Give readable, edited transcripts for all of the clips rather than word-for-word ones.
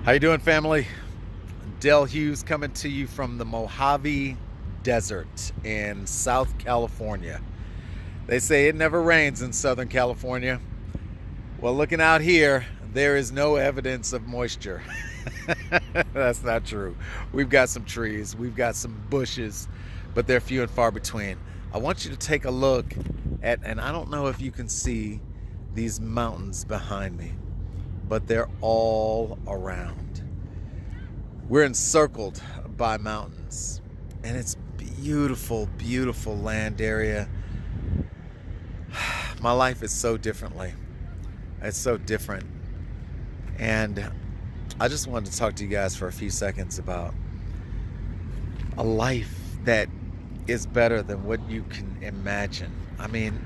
How you doing, family? Dale Hughes coming to you from the Mojave Desert in South California. They say it never rains in Southern California. Well, looking out here, there is no evidence of moisture. That's not true. We've got some trees, we've got some bushes, but they're few and far between. I want you to take a look at, and I don't know if you can see these mountains behind me, but they're all around. We're encircled by mountains, and it's beautiful, beautiful land area. My life is so differently. It's so different. And I just wanted to talk to you guys for a few seconds about a life that is better than what you can imagine. I mean,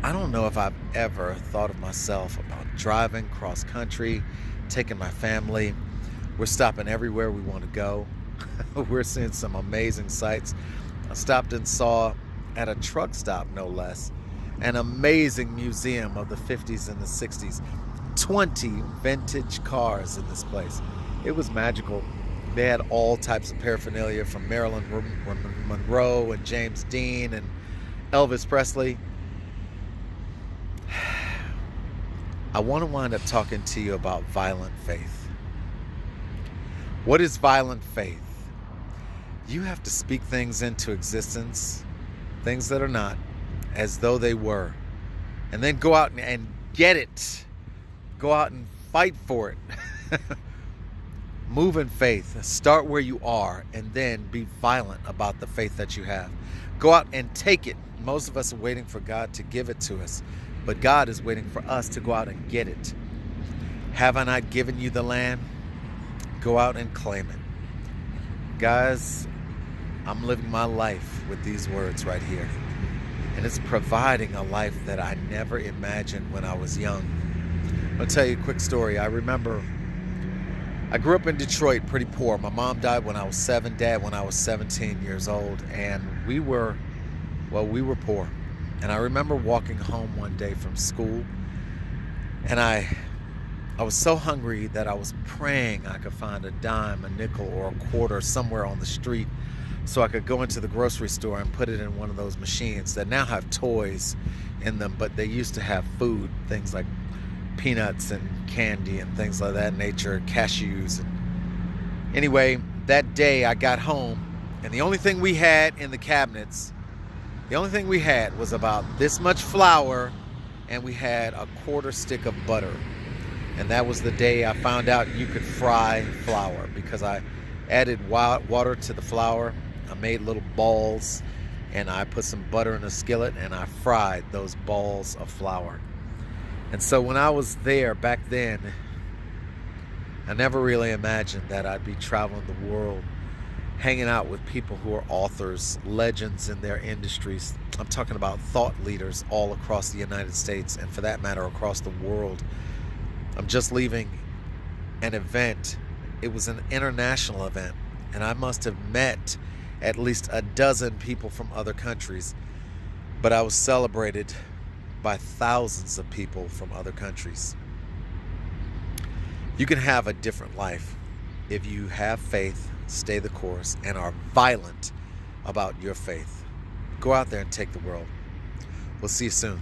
I don't know if I've ever thought of myself about driving cross country, taking my family. We're stopping everywhere we want to go. We're seeing some amazing sights. I stopped and saw, at a truck stop no less, an amazing museum of the 50s and the 60s. 20 vintage cars in this place. It was magical. They had all types of paraphernalia from Marilyn Monroe and James Dean and Elvis Presley. I want to wind up talking to you about violent faith. What is violent faith? You have to speak things into existence, things that are not, as though they were, and then go out and get it. Go out and fight for it. Move in faith. Start where you are, and then be violent about the faith that you have. Go out and take it. Most of us are waiting for God to give it to us, but God is waiting for us to go out and get it. Have I not given you the land? Go out and claim it. Guys, I'm living my life with these words right here. And it's providing a life that I never imagined when I was young. I'll tell you a quick story. I remember I grew up in Detroit pretty poor. My mom died when I was 7, Dad when I was 17 years old. And we were poor. And I remember walking home one day from school, and I was so hungry that I was praying I could find a dime, a nickel, or a quarter somewhere on the street so I could go into the grocery store and put it in one of those machines that now have toys in them, but they used to have food, things like peanuts and candy and things like that nature, cashews. Anyway, that day I got home, and the only thing we had in the cabinets, the only thing we had was about this much flour, and we had a quarter stick of butter. And that was the day I found out you could fry flour, because I added water to the flour. I made little balls, and I put some butter in a skillet, and I fried those balls of flour. And so when I was there back then, I never really imagined that I'd be traveling the world, hanging out with people who are authors, legends in their industries. I'm talking about thought leaders all across the United States, and for that matter, across the world. I'm just leaving an event. It was an international event, and I must have met at least a dozen people from other countries, but I was celebrated by thousands of people from other countries. You can have a different life if you have faith, stay the course, and are violent about your faith. Go out there and take the world. We'll see you soon.